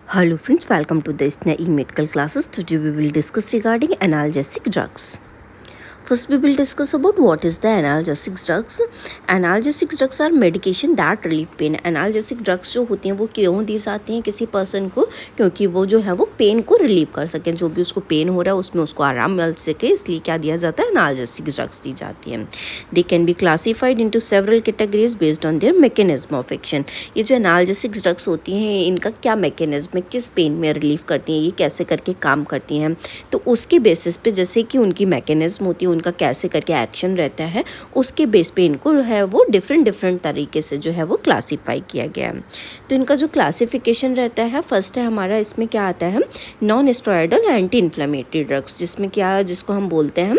Hello friends, welcome to the SNAE medical classes. Today we will discuss regarding analgesic drugs. First we will discuss about what is the analgesic drugs. Analgesic drugs are medication that relieve pain. Analgesic drugs जो होती हैं वो क्यों दी जाती हैं किसी person को, क्योंकि वो जो है वो पेन को रिलीव कर सकें, जो भी उसको पेन हो रहा है उसमें उसको आराम मिल सके, इसलिए क्या दिया जाता है, एनाल्जेसिक ड्रग्स दी जाती हैं. They can be classified into several categories based on their mechanism of action. ये जो एनाल्जेसिक ड्रग्स होती हैं इनका क्या मैकेनिज्म है, किस पेन में रिलीव करती हैं, ये कैसे करके काम करती हैं, तो उसके बेसिस पे जैसे कि उनकी मैकेनिज्म होती है, उनका कैसे करके एक्शन रहता है, उसके बेस पे इनको है वो डिफरेंट तरीके से जो है वो क्लासीफाई किया गया है. तो इनका जो क्लासिफिकेशन रहता है, फर्स्ट है हमारा, इसमें क्या आता है, non steroidal anti inflammatory drugs, जिसको हम बोलते हैं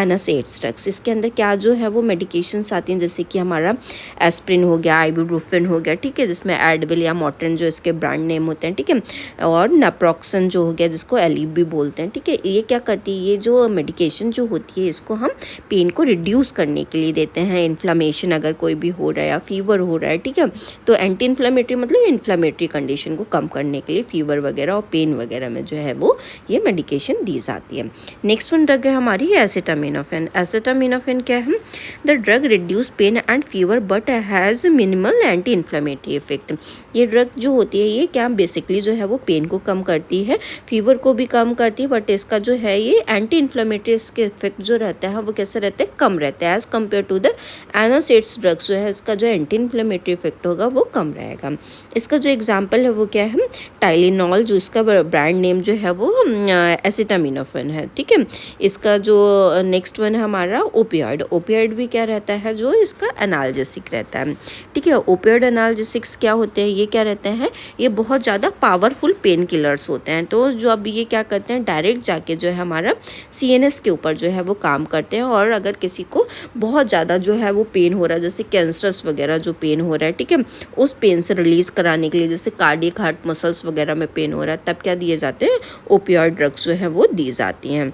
एनासेड्स ड्रग्स. इसके अंदर क्या जो है वो मेडिकेशंस आती हैं, जैसे कि हमारा एस्प्रिन हो गया, आइबुप्रोफेन हो गया, ठीक है, जिसमें एडविल या मॉर्टिन जो इसके ब्रांड नेम होते हैं, ठीक है, और नाप्रोक्सन जो हो गया जिसको एलिप भी बोलते हैं, ठीक है. ये क्या करती है, ये जो मेडिकेशन जो होती है इसको हम पेन को रिड्यूस करने के लिए देते हैं. इन्फ्लामेशन अगर कोई भी हो रहा है या फीवर हो रहा है, ठीक है, तो एंटी इन्फ्लामेटरी मतलब इन्फ्लामेटरी कंडीशन को कम करने के लिए फीवर वगैरह और पेन वगैरह में जो है वो ये मेडिकेशन दी जाती है. नेक्स्ट वन ड्रग है हमारी एसिटामिनोफेन. एसिटामिनोफेन क्या है, the drug reduce pain and fever but has minimal anti inflammatory effect. ये ड्रग जो होती है ये क्या बेसिकली जो है वो पेन को कम करती है, फीवर को भी कम करती है, बट इसका जो है ये एंटी इन्फ्लामेटरी इसके इफेक्ट जो रहता है वो कैसे रहते हैं, कम रहता है as compare to the NSAIDs drugs. जो है इसका जो एंटी इन्फ्लेमेटरी इफेक्ट होगा वो कम रहेगा. इसका जो एग्जांपल है वो क्या है, टाइलिनॉल, जो इसका ब्रांड नेम जो है वो एसिटामिनोफेन है, ठीक है. इसका जो नेक्स्ट वन है हमारा ओपियॉइड. ओपियॉइड भी क्या रहता है, जो इसका एनाल्जेसिक रहता है, ठीक है. ओपियॉइड एनाल्जेसिक्स क्या होते हैं, ये क्या रहते हैं, ये बहुत ज़्यादा पावरफुल पेन किलर्स होते हैं. तो जो अब ये क्या करते हैं, डायरेक्ट जाके जो है हमारा CNS के ऊपर जो है वो काम करते हैं. और अगर किसी को बहुत ज़्यादा जो है वो पेन हो रहा है, जैसे कैंसरस वगैरह जो पेन हो रहा है, ठीक है, उस पेन से रिलीज़ कराने के लिए, जैसे कार्डियक हार्ट मसल्स वगैरह में पेन हो रहा है, तब क्या दिए जाते हैं, ओपियॉइड ड्रग्स जो है वो दी जाती हैं.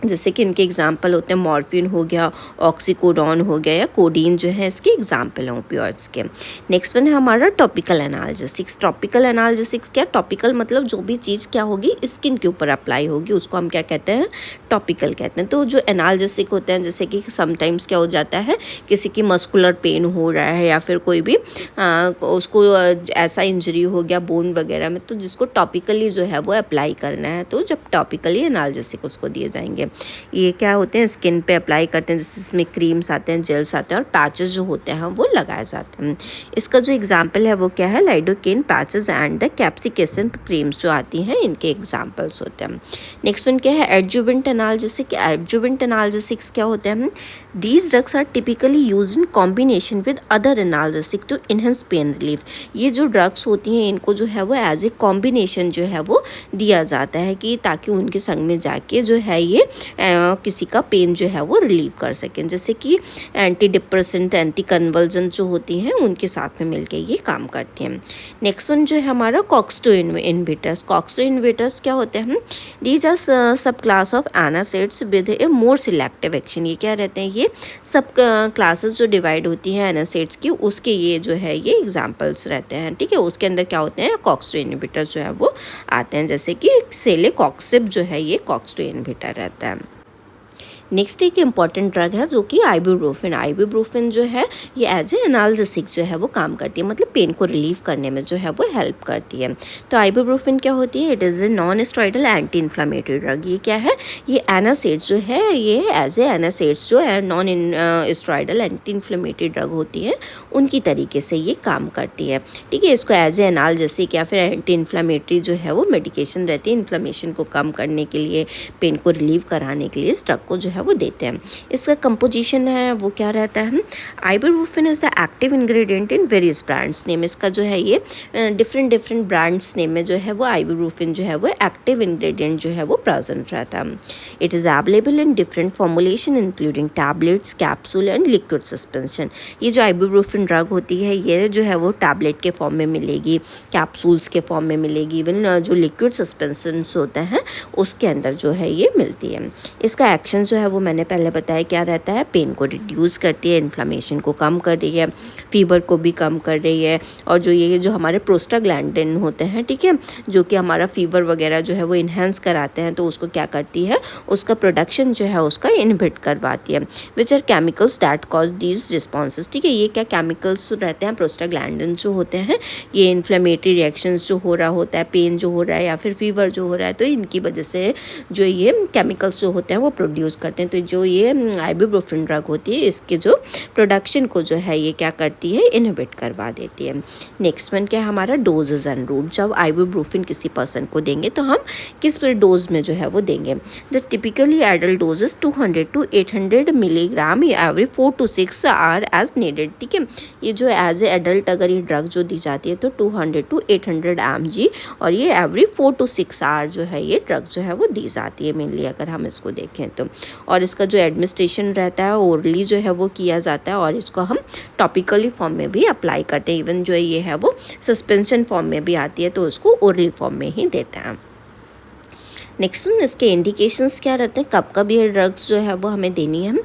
जैसे कि इनके एग्जाम्पल होते हैं मॉर्फिन हो गया, ऑक्सीकोडोन हो गया, या कोडीन जो है इसके एग्जाम्पल हैं ओपियोइड्स के. नेक्स्ट वन है हमारा टॉपिकल एनाल्जेसिक्स. टॉपिकल एनाल्जेसिक्स क्या, टॉपिकल मतलब जो भी चीज़ क्या होगी स्किन के ऊपर अप्लाई होगी उसको हम क्या कहते हैं, टॉपिकल कहते हैं. तो जो एनाल्जेसिक होते हैं, जैसे कि समटाइम्स क्या हो जाता है, किसी की मस्कुलर पेन हो रहा है या फिर कोई भी उसको ऐसा इंजरी हो गया बोन वगैरह में, तो जिसको टॉपिकली जो है वो अप्लाई करना है, तो जब टॉपिकली एनाल्जेसिक उसको दिए जाएंगे. ये क्या होते हैं, स्किन पे अप्लाई करते हैं, जैसे इसमें क्रीम्स आते हैं, जेल्स आते हैं, और पैचेस जो होते हैं वो लगाए जाते हैं. इसका जो एग्जांपल है वो क्या है, lidocaine patches and the capsaicin creams जो आती हैं इनके एग्जांपल्स होते हैं. नेक्स्ट वन क्या है, एडजुवेंट एनाल्जेसिक. एडजुवेंट एनाल्जेसिक्स क्या होते हैं, these drugs are typically use in combination with other analgesic to enhance pain relief. ये जो ड्रग्स होती हैं इनको जो है वो एज ए कॉम्बिनेशन जो है वो दिया जाता है, कि ताकि उनके संग में जाके जो है ये किसी का पेन जो है वो रिलीव कर सकें. जैसे कि एंटी डिप्रेसेंट, एंटी कन्वल्जेंट जो होती हैं उनके साथ में मिलके ये काम करती हैं. नेक्स्ट वन जो है हमारा कॉक्स-2 इनहिबिटर्स. कॉक्स-2 इनहिबिटर्स क्या होते हैं, these are subclass of NSAIDs with a more selective action. ये क्या रहते हैं, ये सब क्लासेस जो डिवाइड होती हैं एनासिड्स की, उसके ये जो है ये एग्जाम्पल्स रहते हैं, ठीक है. उसके अंदर क्या होते हैं, कॉक्स-2 इनहिबिटर्स जो है वो आते हैं, जैसे कि सेलेकॉक्सिब जो है ये कॉक्स-2 इनहिबिटर रहता है. नेक्स्ट एक इम्पॉर्टेंट ड्रग है जो कि आइबुप्रोफेन. आइबुप्रोफेन जो है ये एज ए एनाल्जेसिक जो है वो काम करती है, मतलब पेन को रिलीव करने में जो है वो हेल्प करती है. तो आइबुप्रोफेन क्या होती है, it is a non steroidal anti inflammatory drug. ये क्या है, ये एनासेड्स जो है ये एज ए एनासेड्स जो है non steroidal anti inflammatory drug होती है उनकी तरीके से ये काम करती है, ठीक है. इसको एज ए एनाल्जेसिक या फिर एंटी इन्फ्लामेटरी जो है वो मेडिकेशन रहती है, इन्फ्लामेशन को कम करने के लिए, पेन को रिलीव कराने के लिए इस ड्रग को जो है वो देते हैं. इसका कंपोजिशन है वो क्या रहता है, ibuprofen is the active ingredient in various brands name. इसका जो है ये डिफरेंट ब्रांड्स नेम में जो है वो आइबुप्रोफेन जो है वो एक्टिव इंग्रेडिएंट जो है वो प्रेजेंट रहता है. It is available in different formulation including tablets, capsule and liquid suspension. ये जो आइबुप्रोफेन ड्रग होती है ये जो है वो टैबलेट के फॉर्म में मिलेगी, कैप्सूल्स के फॉर्म में मिलेगी, इवन जो लिक्विड सस्पेंशंस होते हैं उसके अंदर जो है ये मिलती है. इसका एक्शन जो है वो मैंने पहले बताया क्या रहता है, पेन को रिड्यूस करती है, इन्फ्लेमेशन को कम कर रही है, फीवर को भी कम कर रही है, और जो ये जो हमारे प्रोस्टाग्लैंडिन होते हैं, ठीक है, जो कि हमारा फीवर वगैरह जो है वो इन्हेंस कराते हैं, तो उसको क्या करती है, उसका प्रोडक्शन जो है उसका इनहिबिट करवाती है। Which are chemicals that cause these responses, ठीक है, ये क्या केमिकल्स रहते हैं, प्रोस्टाग्लैंडिन जो होते हैं, ये इन्फ्लेमेटरी रिएक्शंस जो हो रहा होता है, पेन जो हो रहा है या फिर फीवर जो हो रहा है, तो इनकी वजह से जो ये केमिकल्स जो होते हैं वो प्रोड्यूस करते हैं। तो जो ये आइबुप्रोफेन ड्रग होती है, इसके जो प्रोडक्शन को जो है ये क्या करती है, इनहिबिट करवा देती है। नेक्स्ट वन क्या है हमारा, डोजेज एंड रूट। जब आइबुप्रोफेन किसी पर्सन को देंगे तो हम किस डोज में जो है वो देंगे। The typically adult doses 200 to 800 milligram every 4 to 6 hours as needed, ठीक है। ये जो एज ए एडल्ट अगर ये ड्रग जो दी जाती है तो 200 to 800 mg, और ये एवरी 4 to 6 आवर जो है ये ड्रग जो है वो दी जाती है मेनली, अगर हम इसको देखें तो। और इसका जो एडमिनिस्ट्रेशन रहता है ओरली जो है वो किया जाता है, और इसको हम टॉपिकली फॉर्म में भी अप्लाई करते हैं। इवन जो ये है वो सस्पेंशन फॉर्म में भी आती है, तो उसको ओरली फॉर्म में ही देते हैं। नेक्स्ट इसके इंडिकेशंस क्या रहते हैं, कब कब ये ड्रग्स जो है वो हमें देनी है।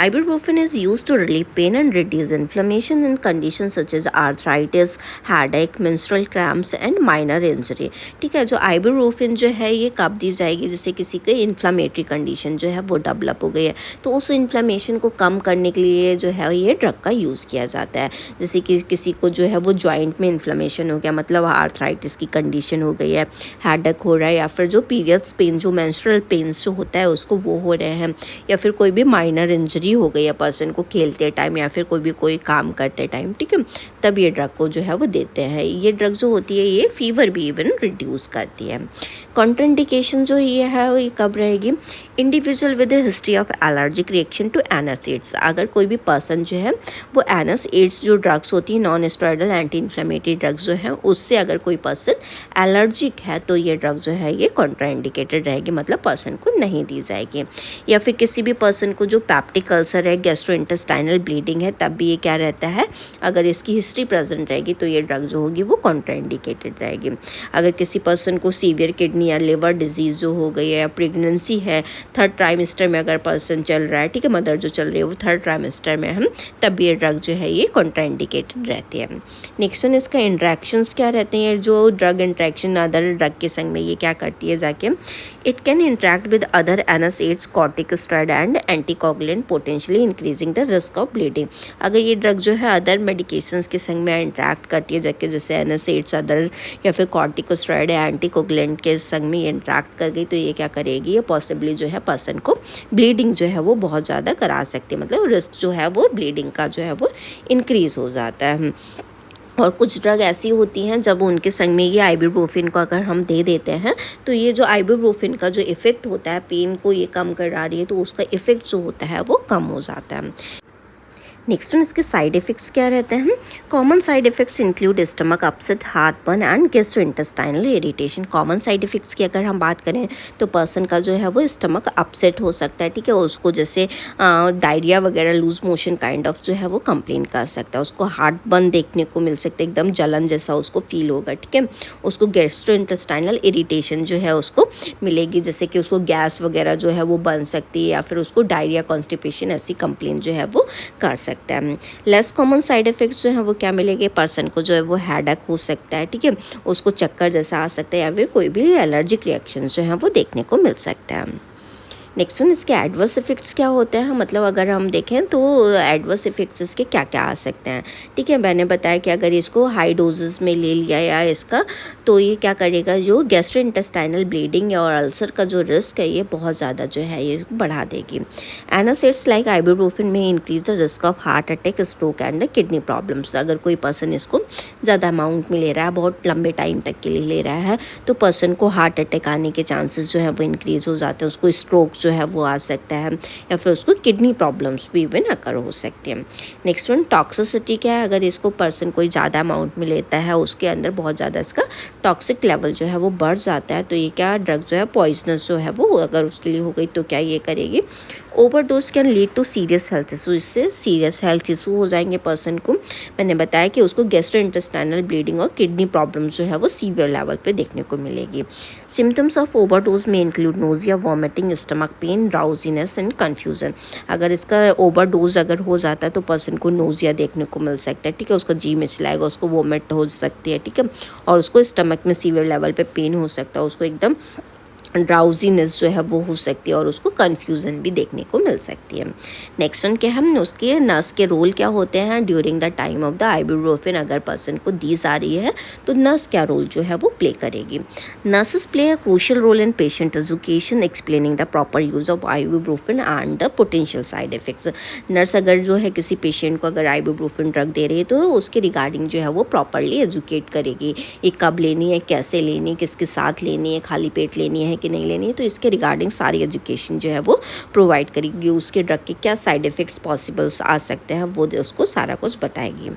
Ibuprofen is used to relieve pain and reduce inflammation in condition such as arthritis, headache, menstrual cramps and minor injury, ठीक है। जो आइबुप्रोफेन जो है ये कब दी जाएगी, जैसे किसी के इन्फ्लेमेटरी कंडीशन जो है वो डेवलप हो गई है, तो उस इन्फ्लेमेशन को कम करने के लिए जो है ये ड्रग का यूज़ किया जाता है। जैसे कि किसी को जो है वो जॉइंट में इन्फ्लेमेशन हो गया, मतलब आर्थराइटिस की कंडीशन हो गई है, हेडेक हो रहा है, या फिर जो पीरियड्स पेन, जो मेंस्ट्रुअल पेन्स जो होता है उसको वो हो रहे हैं, या फिर कोई भी माइनर इंजरी हो गई है पर्सन को खेलते टाइम या फिर कोई काम करते टाइम, ठीक है, तब ये ड्रग को जो है वो देते हैं। ये ड्रग जो होती है ये फीवर भी इवन रिड्यूस करती है। कॉन्ट्राइंडिकेशन जो ये है वो ये कब रहेगी, individual with a history of allergic reaction to NSAIDs. अगर कोई भी पर्सन जो है वो एनासिड्स जो ड्रग्स होती है, non steroidal anti inflammatory drugs जो है, उससे अगर कोई पर्सन एलर्जिक है तो ये ड्रग जो है ये कॉन्ट्राइंडिकेटेड रहेगी, मतलब पर्सन को नहीं दी जाएगी। या फिर किसी भी पर्सन को जो पैप्टिक अल्सर है, गैस्ट्रोइंटेस्टाइनल ब्लीडिंग है, तब भी ये क्या रहता है, अगर इसकी हिस्ट्री प्रेजेंट रहेगी तो ये ड्रग जो होगी वो कॉन्ट्राइंडिकेटेड रहेगी। अगर किसी पर्सन को सीवियर किडनी या लिवर डिजीज़ जो हो गई है, या प्रेगनेंसी है, थर्ड ट्राइमेस्टर में अगर पर्सन चल रहा है, ठीक है, मदर जो चल रही है वो थर्ड ट्राइमेस्टर में हम, तब ये ड्रग जो है ये कॉन्ट्राइंडिकेटेड रहती है। नेक्स्ट वन इसका इंट्रैक्शंस क्या रहते हैं, जो ड्रग इंट्रैक्शन अदर ड्रग के संग में ये क्या करती है जाके, it can interact with other NSAIDs, corticosteroid and anticoagulant, potentially increasing the risk of bleeding. अगर ये ड्रग जो है अदर मेडिकेशंस के संग में इंट्रैक्ट करती है जाके, जैसे एनासिड्स अदर या फिर कॉर्टिकोस्टेरॉइड या एंटीकोगुलेंट के संग में इंट्रैक्ट कर गई, तो ये क्या करेगी, ये पॉसिबली जो है पर्सन को ब्लीडिंग जो है वो बहुत ज़्यादा करा सकती है, मतलब रिस्क जो है वो ब्लीडिंग का जो है वो इंक्रीज़ हो जाता है। और कुछ ड्रग ऐसी होती हैं जब उनके संग में ये आइबुप्रोफेन को अगर हम दे देते हैं तो ये जो आइबुप्रोफेन का जो इफ़ेक्ट होता है, पेन को ये कम करा रही है, तो उसका इफ़ेक्ट जो होता है वो कम हो जाता है। नेक्स्ट वन इसके साइड इफ़ेक्ट्स क्या रहते हैं। Common side effects include stomach upset, heartburn and gastrointestinal irritation. Common side effects की अगर हम बात करें तो पर्सन का जो है वो स्टमक अपसेट हो सकता है, ठीक है, उसको जैसे डायरिया वगैरह, लूज मोशन काइंड ऑफ जो है वो कंप्लेन कर सकता है, उसको हार्टबर्न देखने को मिल सकता है, एकदम जलन जैसा उसको फील होगा, ठीक है, उसको गैस्ट्रोइंटेस्टाइनल इरिटेशन जो है उसको मिलेगी, जैसे कि उसको गैस वगैरह जो है वो बन सकती है, या फिर उसको डायरिया, कॉन्स्टिपेशन ऐसी कंप्लेन जो है वो कर सकता है। लेस कॉमन साइड इफेक्ट्स जो है वो क्या मिलेंगे, पर्सन को जो है वो हेडेक हो सकता है, ठीक है, उसको चक्कर जैसा आ सकता है, या फिर कोई भी एलर्जिक रिएक्शन जो है वो देखने को मिल सकता है। नेक्स्ट वन इसके एडवर्स इफेक्ट्स क्या होते हैं, मतलब अगर हम देखें तो एडवर्स इफेक्ट्स इसके क्या क्या आ सकते हैं, ठीक है। मैंने बताया कि अगर इसको हाई डोजेस में ले लिया या इसका, तो ये क्या करेगा, जो गैस्ट्रोइंटेस्टाइनल ब्लीडिंग और अल्सर का जो रिस्क है ये बहुत ज़्यादा जो है ये बढ़ा देगी। एनासिड्स लाइक आइबुप्रोफेन में increase the risk of heart attack, stroke and kidney problems. अगर कोई पर्सन इसको ज़्यादा अमाउंट में ले रहा है, बहुत लंबे टाइम तक के लिए ले रहा है, तो पर्सन को हार्ट अटैक आने के चांसेस जो है वो इंक्रीज हो जाते हैं, उसको स्ट्रोक जो है वो आ सकता है, या फिर उसको किडनी प्रॉब्लम्स भी इवन अकर हो सकते हैं। नेक्स्ट वन टॉक्सिसिटी क्या है, अगर इसको पर्सन कोई ज़्यादा अमाउंट में लेता है, उसके अंदर बहुत ज़्यादा इसका टॉक्सिक लेवल जो है वो बढ़ जाता है, तो ये क्या ड्रग जो है पॉइजनस जो है वो अगर उसके लिए हो गई तो क्या ये करेगी, overdose can lead to serious health issue, इससे सीरियस हेल्थ इशू हो जाएंगे पर्सन को। मैंने बताया कि उसको गैस्ट्रोइंटेस्टाइनल ब्लीडिंग और किडनी प्रॉब्लम्स जो है वो सीवियर लेवल पे देखने को मिलेगी। सिम्टम्स ऑफ ओवरडोज में include nausea, vomiting, stomach pain, drowsiness and confusion. अगर इसका ओवरडोज अगर हो जाता है तो पर्सन को नोजिया देखने को मिल सकता है, ठीक है, उसका जी मिचलाएगा, उसको वॉमिट हो सकती है, ठीक है, और उसको स्टमक में सीवियर लेवल पे पेन हो सकता है, उसको एकदम ड्राउजीनेस जो है वो हो सकती है और उसको कन्फ्यूज़न भी देखने को मिल सकती है। नेक्स्ट वन क्या है, उसके नर्स के रोल क्या होते हैं during the time of the ibuprofen. अगर पर्सन को दीज आ रही है तो नर्स क्या रोल जो है वो प्ले करेगी। Nurses play a crucial role in patient education, explaining the proper use of ibuprofen and the potential side effects. Nurse अगर जो है किसी पेशेंट को अगर आइबुप्रोफेन ड्रग दे रही है तो उसके रिगार्डिंग जो है वो प्रॉपरली एजुकेट करेगी, ये कब लेनी है, कैसे लेनी है, किसके साथ लेनी है, खाली पेट लेनी है कि नहीं लेनी है, तो इसके रिगार्डिंग सारी एजुकेशन जो है वो प्रोवाइड करेगी। उसके ड्रग के क्या साइड इफ़ेक्ट्स पॉसिबल्स आ सकते हैं वो उसको सारा कुछ बताएगी।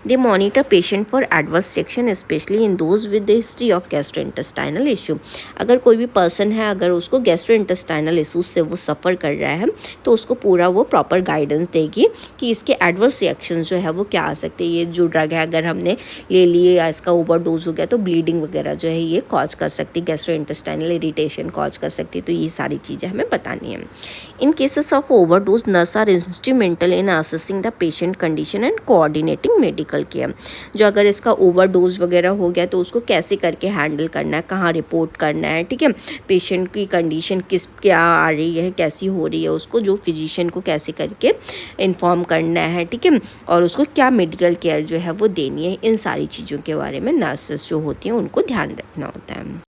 They monitor patient for adverse reaction specially in those with the history of gastrointestinal issue. अगर कोई भी पर्सन है अगर उसको गैस्ट्रोइंटेस्टाइनल इशूज से वो सफ़र कर रहा है तो उसको पूरा वो प्रॉपर गाइडेंस देगी कि इसके एडवर्स रिएक्शंस जो है वो क्या आ सकते हैं। ये जो ड्रग है अगर हमने ले लिए या इसका ओवरडोज हो गया तो ब्लीडिंग वगैरह जो है ये कॉज कर सकती है, गैस्ट्रोइंटेस्टाइनल इरिटेशन कॉज कर सकती है, तो ये सारी चीज़ें हमें बतानी है। In cases of overdose nurse are instrumental in assessing the patient condition and coordinating medical care. जो अगर इसका ओवरडोज वगैरह हो गया तो उसको कैसे करके हैंडल करना है, कहाँ रिपोर्ट करना है, ठीक है, पेशेंट की कंडीशन क्या आ रही है, कैसी हो रही है, उसको जो फिजिशियन को कैसे करके इन्फॉर्म करना है, ठीक है, और उसको क्या मेडिकल केयर जो है वो देनी है, इन सारी चीज़ों के बारे में नर्सेस जो होती हैं उनको ध्यान रखना होता है।